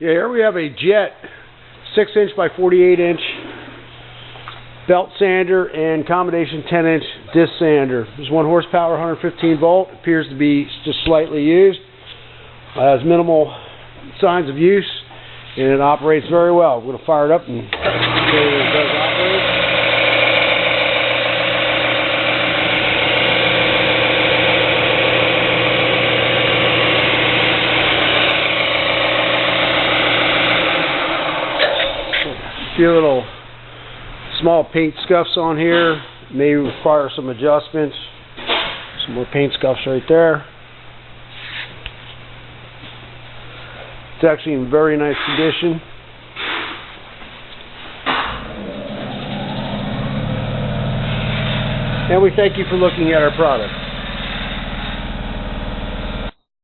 Yeah, here we have a Jet 6" by 48" belt sander and combination 10" disc sander. There's 1 horsepower, 115 volt. Appears to be just slightly used. Has minimal signs of use, and it operates very well. I'm going to fire it up and show you it does operate. A few little small paint scuffs on here, may require some adjustments. Some more paint scuffs right there. It's actually in very nice condition. And we thank you for looking at our product.